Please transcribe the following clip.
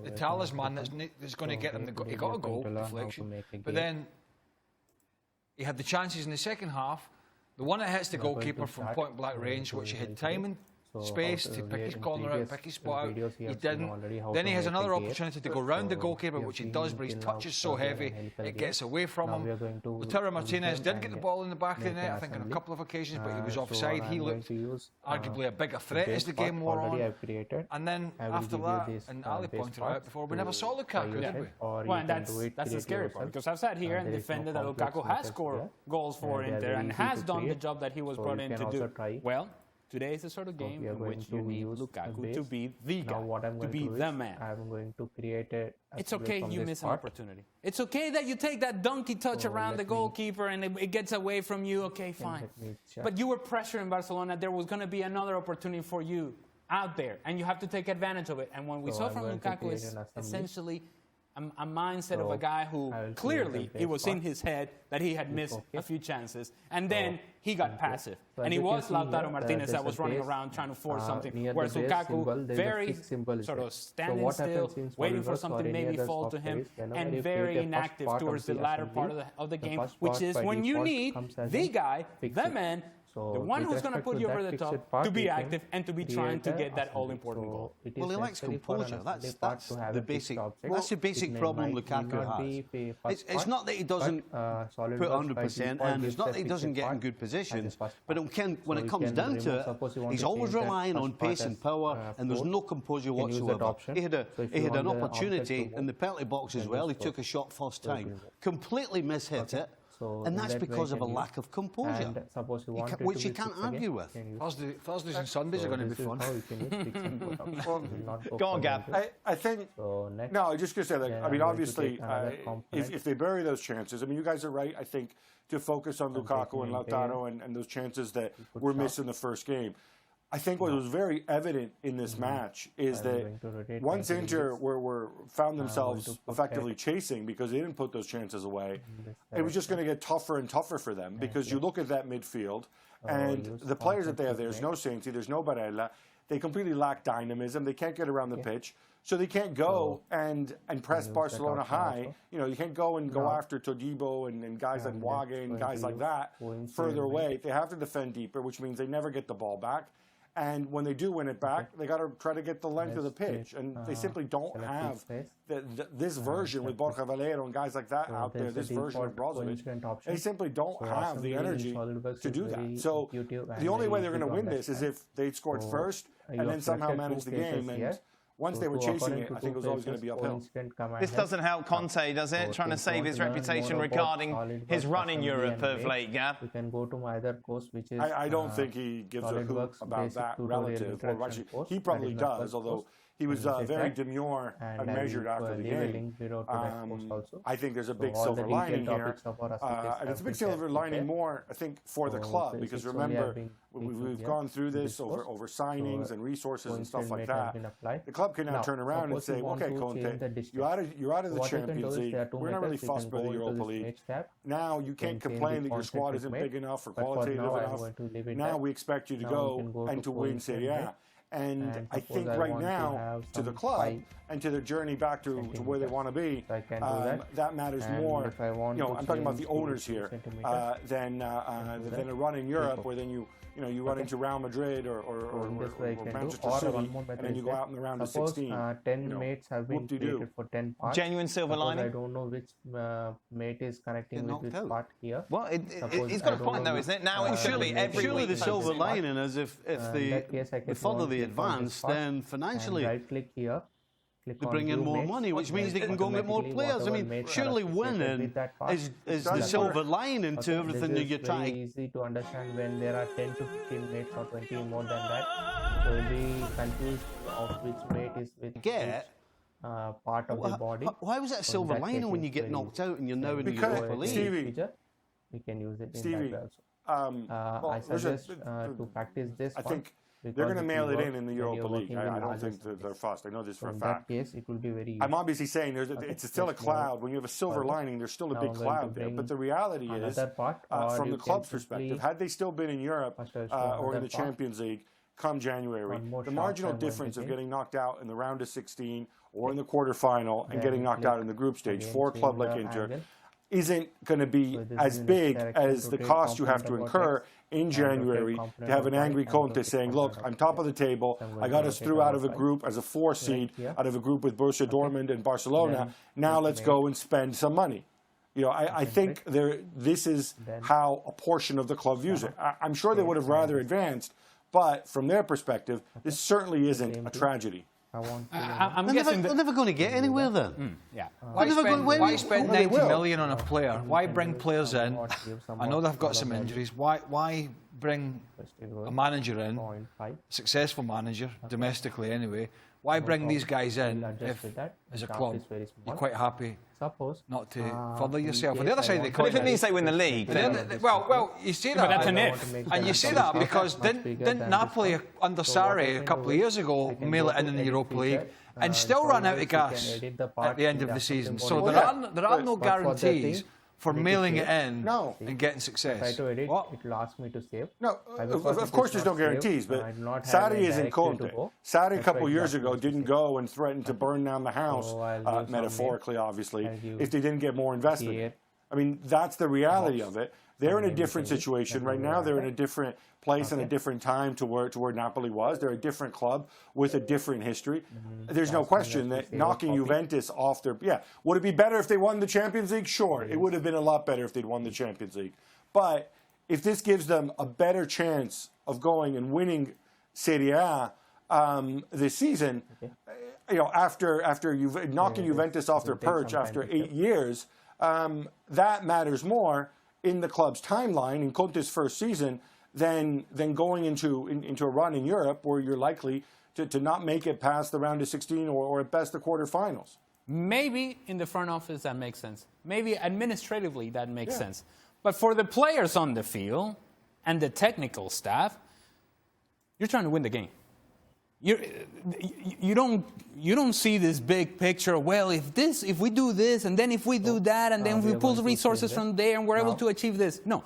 the talisman that's going to get them the goal. He got a goal deflection, but then he had the chances in the second half. The one that hits the goalkeeper from point blank range, which he had time and space to pick his corner out, pick his spot out. He didn't. Then he has another opportunity to go round the goalkeeper, which he does, but his touch is so heavy, it gets away from him. Lautaro Martinez did get the ball in the back of the net, I think, on a couple of occasions, but he was offside. He looked arguably a bigger threat as the game wore on. And then after that, and Ali pointed out before, we never saw Lukaku, did we? Well, and that's the scary part, because I've sat here and defended that Lukaku has scored goals for Inter and has done the job that he was brought in to do. Well, today is the sort of game in which you need Lukaku to be the guy, to be the man. I'm going to create a... It's okay you miss an opportunity. It's okay that you take that donkey touch around the goalkeeper and it gets away from you. Okay, fine. But you were pressuring Barcelona. There was going to be another opportunity for you out there, and you have to take advantage of it. And when we saw from Lukaku is essentially a mindset of a guy who clearly it was in his head that he had missed a few chances, and then he got passive. And it was Lautaro Martinez that was running around trying to force something, whereas Lukaku very sort of standing still, waiting for something maybe fall to him, and very inactive towards the latter part of the game, which is when you need the guy, the man, the one who's going to put you over the top, to be active and to be trying to get that all-important goal. Well, he lacks composure. That's the basic. That's the basic problem Lukaku has. It's not that he doesn't put 100% in. It's not that he doesn't get in good positions. But when it comes down to it, he's always relying on pace and power, and there's no composure whatsoever. He had an opportunity in the penalty box as well. He took a shot first time, completely mishit it. And that's because of a lack of composure, which you can't argue with. Thursdays and Sundays are going to be fun. Go on, Gab. I think, no, I was just going to say that, I mean, obviously, if they bury those chances, I mean, you guys are right, I think, to focus on Lukaku and Lautaro and those chances that were missed in the first game. I think what was very evident in this match is that once Inter found themselves effectively chasing because they didn't put those chances away, it was just going to get tougher and tougher for them, because you look at that midfield and the players that they have there, there's no Sainty, there's no Barella, they completely lack dynamism, they can't get around the pitch, so they can't go and press Barcelona high. You know, you can't go and go after Todibo and guys like Wague and guys like that further away. They have to defend deeper, which means they never get the ball back. And when they do win it back, they got to try to get the length of the pitch, and they simply don't have this version with Borja Valero and guys like that out there. This version of Brozovic, they simply don't have the energy to do that. So the only way they're going to win this is if they scored first and then somehow managed the game. And once they were chasing it, I think it was always going to be uphill. This doesn't help Conte, does it? Trying to save his reputation regarding his run in Europe of late, Gab. We can go to either course, which is I don't think he gives a hoot about that relative. Or actually, he probably does, although he was very demure and measured after the game. I think there's a big silver lining here. And it's a big silver lining more, I think, for the club, because remember, we've gone through this over signings and resources and stuff like that. The club can now turn around and say, okay, Conte, you're out of the Champions League. We're not really fussed by the Europa League. Now you can't complain that your squad isn't big enough or qualitative enough. Now we expect you to go and to win Serie A. And I think right now, to the club and to their journey back to where they want to be, that matters more. You know, I'm talking about the owners here than a run in Europe where then you run into Real Madrid or Manchester City, and then you go out in the round of 16. 10 mates have been created for 10 parts. Genuine silver lining. I don't know which mate is connecting with which part here. Well, he's got a point though, isn't it? Now, surely the silver lining is if they follow the advance, then financially right click here. They bring in more money, which means they can go and get more players. I mean, surely winning is the silver lining to everything that you're trying. It's easy to understand when there are 10 to 15 mates or 20 more than that. So you'll be confused of which mate is with which part of the body. Why was that a silver lining when you get knocked out and you're now in the Europa League? Stevie, we can use it in that also. I suggest to practice this. I think they're going to mail it in the Europa League. I don't think that they're fussed. I know this for a fact. In that case, it will be very easy. I'm obviously saying it's still a cloud. When you have a silver lining, there's still a big cloud there. But the reality is, from the club's perspective, had they still been in Europe or in the Champions League, come January. One more The shot marginal I'm going to difference of take. getting knocked out in the round of 16 or in the quarterfinal and getting knocked out in the group stage for a club like Inter isn't going to be as big as the cost you have to incur in January to have an angry Conte saying, look, I'm top of the table. I got us through out of a group as a 4 seed, out of a group with Borussia Dortmund and Barcelona. Now let's go and spend some money. I think this is how a portion of the club views it. I'm sure they would have rather advanced, but from their perspective, this certainly isn't a tragedy. I'm guessing they're never going to get anywhere then. yeah. Why spend 90 million on a player? Why bring players in? I know they've got some injuries. Why bring a manager in, successful manager, domestically anyway? Why bring these guys in if, as a club, you're quite happy not to further yourself? On the other side of the coin, But if it means they win the league, then... well, you say that. But that's an if. And you say that because didn't Napoli under Sarri a couple of years ago mail it in the Europa League and still run out of gas at the end of the season? So there are no guarantees for mailing it in and getting success. It will ask me to save. No, of course there's no guarantees, but Sarri isn't Conte. Sarri a couple of years ago didn't go and threaten to burn down the house, metaphorically, obviously, if they didn't get more investment. I mean, that's the reality of it. They're in a different situation right now. They're in a different place and a different time to where Napoli was. They're a different club with a different history. There's no question that knocking Juventus off their... Yeah, would it be better if they won the Champions League? Sure, it would have been a lot better if they'd won the Champions League. But if this gives them a better chance of going and winning Serie A this season, after knocking Juventus off their perch after 8 years, that matters more in the club's timeline in Conte's first season than going into a run in Europe where you're likely to not make it past the round of 16 or at best the quarterfinals. Maybe in the front office that makes sense. Maybe administratively that makes sense. But for the players on the field and the technical staff, you're trying to win the game. You don't see this big picture. Well, if we do this, and then if we do that, and then if we pull the resources from there, and we're able to achieve this. No.